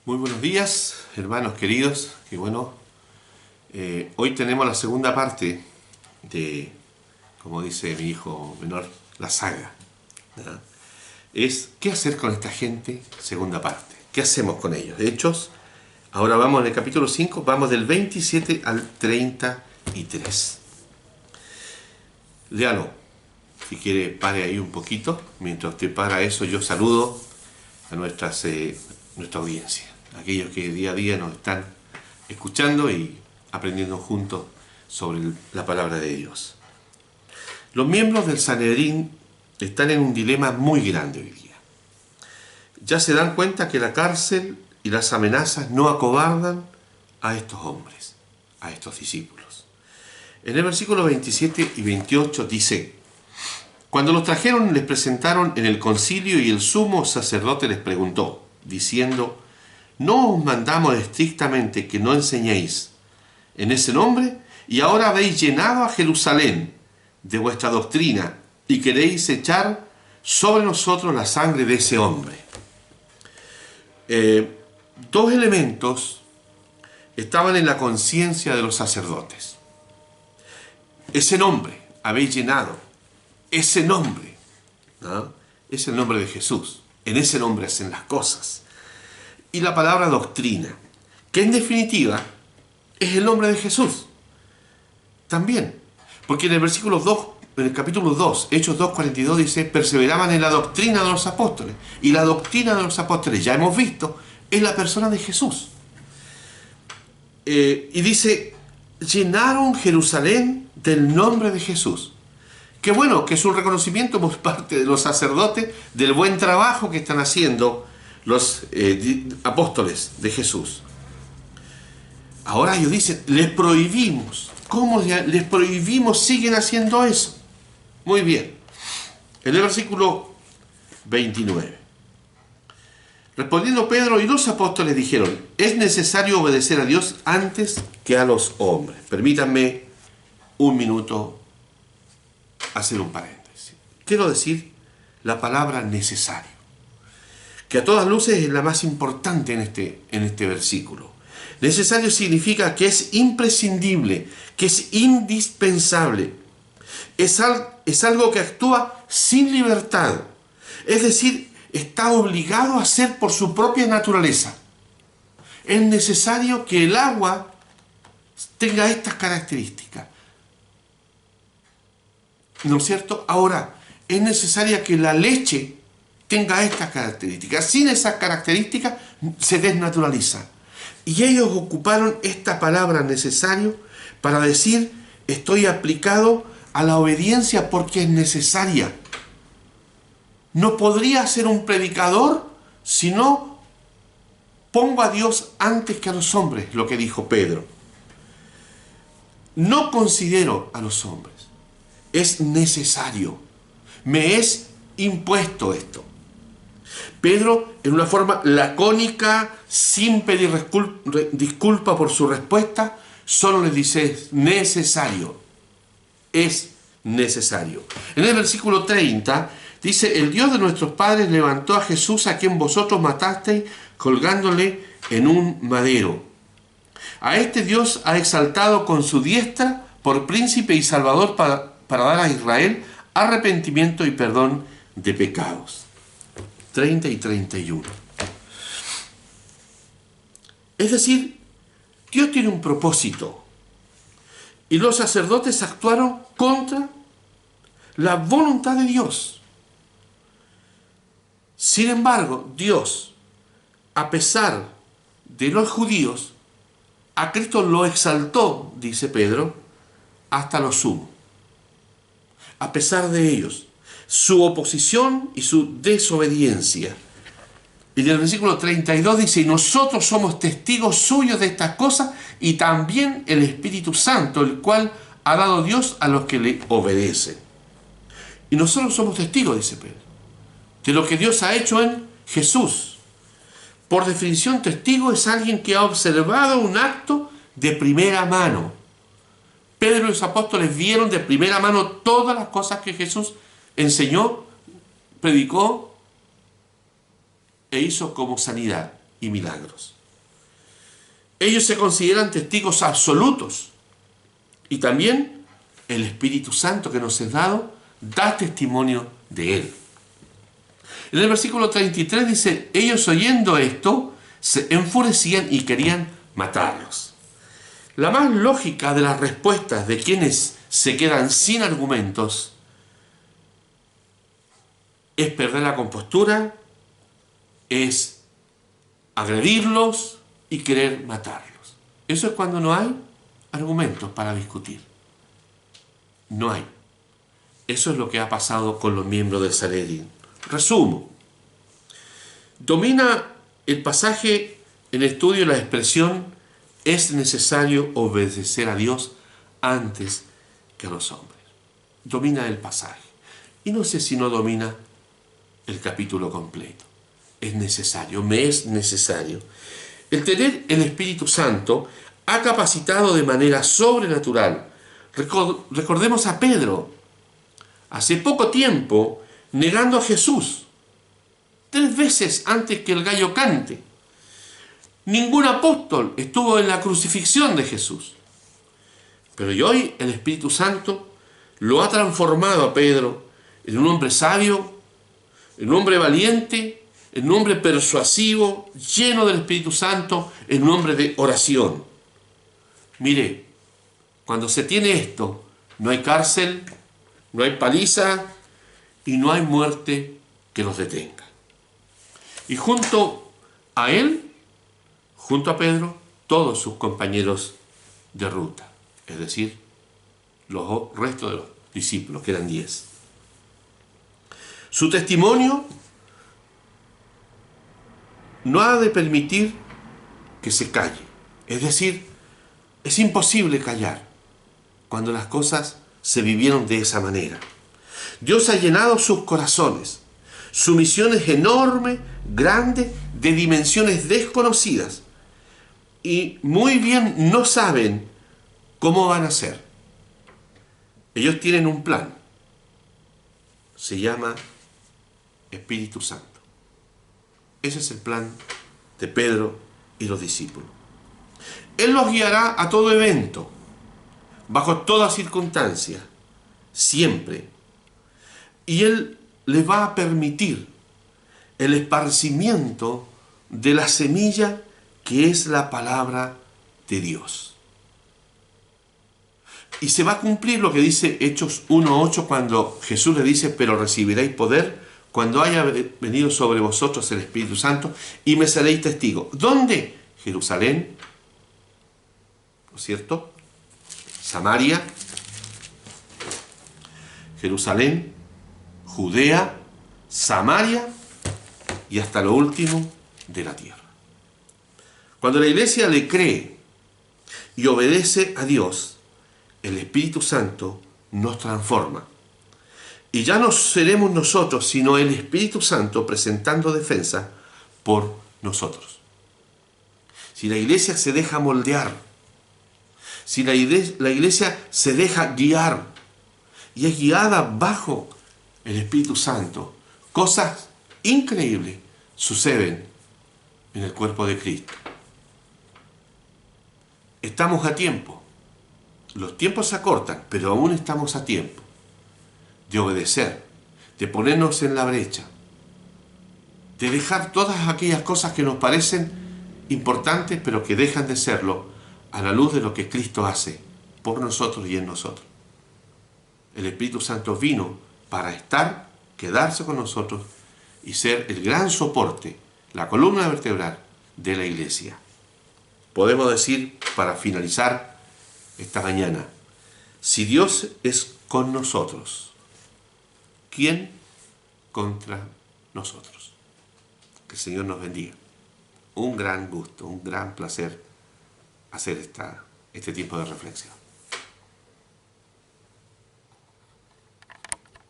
Muy buenos días, hermanos queridos. Qué bueno. Hoy tenemos la segunda parte de, como dice mi hijo menor, la saga. ¿Ya? Es ¿qué hacer con esta gente? Segunda parte. ¿Qué hacemos con ellos? De hecho, ahora vamos en el capítulo 5, vamos del 27 al 33. Léalo. Si quiere, pare ahí un poquito. Mientras usted para eso, yo saludo a nuestra audiencia, aquellos que día a día nos están escuchando y aprendiendo juntos sobre la palabra de Dios. Los miembros del Sanedrín están en un dilema muy grande hoy día. Ya se dan cuenta que la cárcel y las amenazas no acobardan a estos hombres, a estos discípulos. En el versículo 27 y 28 dice: cuando los trajeron, les presentaron en el concilio y el sumo sacerdote les preguntó, diciendo: ¿no os mandamos estrictamente que no enseñéis en ese nombre? Y ahora habéis llenado a Jerusalén de vuestra doctrina y queréis echar sobre nosotros la sangre de ese hombre. Dos elementos estaban en la conciencia de los sacerdotes. Ese nombre, habéis llenado, ese nombre, ¿no? Es el nombre de Jesús. En ese nombre hacen las cosas. Y la palabra doctrina, que en definitiva es el nombre de Jesús. También, porque en el versículo 2, en el capítulo 2, Hechos 2:42 dice: perseveraban en la doctrina de los apóstoles. Y la doctrina de los apóstoles, ya hemos visto, es la persona de Jesús. Y dice: llenaron Jerusalén del nombre de Jesús. Qué bueno, que es un reconocimiento por parte de los sacerdotes del buen trabajo que están haciendo los apóstoles de Jesús. Ahora ellos dicen: les prohibimos. ¿Cómo les prohibimos? Siguen haciendo eso. Muy bien. En el versículo 29. Respondiendo Pedro y los apóstoles dijeron: es necesario obedecer a Dios antes que a los hombres. Permítanme un minuto hacer un paréntesis. Quiero decir la palabra necesario, que a todas luces es la más importante en este versículo. Necesario significa que es imprescindible, que es indispensable. Es algo que actúa sin libertad. Es decir, está obligado a hacer por su propia naturaleza. Es necesario que el agua tenga estas características. ¿No es cierto? Ahora, es necesaria que la leche tenga estas características. Sin esas características se desnaturaliza. Y ellos ocuparon esta palabra necesario para decir: estoy aplicado a la obediencia porque es necesaria. No podría ser un predicador si no pongo a Dios antes que a los hombres, lo que dijo Pedro. No considero a los hombres. Es necesario. Me es impuesto esto. Pedro, en una forma lacónica, sin pedir disculpa por su respuesta, solo les dice: es necesario. Es necesario. En el versículo 30 dice: el Dios de nuestros padres levantó a Jesús, a quien vosotros matasteis colgándole en un madero. A este Dios ha exaltado con su diestra por príncipe y salvador para dar a Israel arrepentimiento y perdón de pecados. 30 y 31. Es decir, Dios tiene un propósito y los sacerdotes actuaron contra la voluntad de Dios. Sin embargo, Dios, a pesar de los judíos, a Cristo lo exaltó, dice Pedro, hasta lo sumo. A pesar de ellos, su oposición y su desobediencia. Y en el versículo 32 dice: y nosotros somos testigos suyos de estas cosas, y también el Espíritu Santo, el cual ha dado Dios a los que le obedecen. Y nosotros somos testigos, dice Pedro, de lo que Dios ha hecho en Jesús. Por definición, testigo es alguien que ha observado un acto de primera mano. Pedro y los apóstoles vieron de primera mano todas las cosas que Jesús enseñó, predicó e hizo como sanidad. y milagros. Ellos se consideran testigos absolutos. Y también el Espíritu Santo que nos es dado da testimonio de Él. En el versículo 33 dice, ellos oyendo esto se enfurecían y querían matarlos. La más lógica de las respuestas de quienes se quedan sin argumentos es perder la compostura, es agredirlos y querer matarlos. Eso es cuando no hay argumentos para discutir. No hay. Eso es lo que ha pasado con los miembros del Sanedrín. Resumo. Domina el pasaje en estudio la expresión es necesario obedecer a Dios antes que a los hombres. Domina el pasaje. Y no sé si no domina el capítulo completo. Es necesario, me es necesario. El tener el Espíritu Santo ha capacitado de manera sobrenatural. Recordemos a Pedro, hace poco tiempo, negando a Jesús, 3 veces antes que el gallo cante. Ningún apóstol estuvo en la crucifixión de Jesús. Pero hoy el Espíritu Santo lo ha transformado a Pedro en un hombre sabio, en un hombre valiente, en un hombre persuasivo, lleno del Espíritu Santo, en un hombre de oración. Mire, cuando se tiene esto, no hay cárcel, no hay paliza y no hay muerte que los detenga. Y junto a él, junto a Pedro, todos sus compañeros de ruta, es decir, los restos de los discípulos, que eran 10. Su testimonio no ha de permitir que se calle. Es decir, es imposible callar cuando las cosas se vivieron de esa manera. Dios ha llenado sus corazones. Su misión es enorme, grande, de dimensiones desconocidas. Y muy bien no saben cómo van a ser. Ellos tienen un plan. Se llama Espíritu Santo. Ese es el plan de Pedro y los discípulos. Él los guiará a todo evento, bajo toda circunstancia, siempre. Y Él les va a permitir el esparcimiento de la semilla que es la palabra de Dios. Y se va a cumplir lo que dice Hechos 1:8 cuando Jesús le dice, pero recibiréis poder cuando haya venido sobre vosotros el Espíritu Santo y me seréis testigos. ¿Dónde? Jerusalén, ¿no es cierto? Samaria, Jerusalén, Judea, Samaria y hasta lo último de la tierra. Cuando la iglesia le cree y obedece a Dios, el Espíritu Santo nos transforma. Y ya no seremos nosotros, sino el Espíritu Santo presentando defensa por nosotros. Si la iglesia se deja moldear, si la iglesia se deja guiar y es guiada bajo el Espíritu Santo, cosas increíbles suceden en el cuerpo de Cristo. Estamos a tiempo. Los tiempos se acortan, pero aún estamos a tiempo de obedecer, de ponernos en la brecha, de dejar todas aquellas cosas que nos parecen importantes, pero que dejan de serlo a la luz de lo que Cristo hace por nosotros y en nosotros. El Espíritu Santo vino para estar, quedarse con nosotros y ser el gran soporte, la columna vertebral de la iglesia. Podemos decir, para finalizar esta mañana, si Dios es con nosotros, ¿quién contra nosotros? Que el Señor nos bendiga. Un gran gusto, un gran placer hacer este tiempo de reflexión.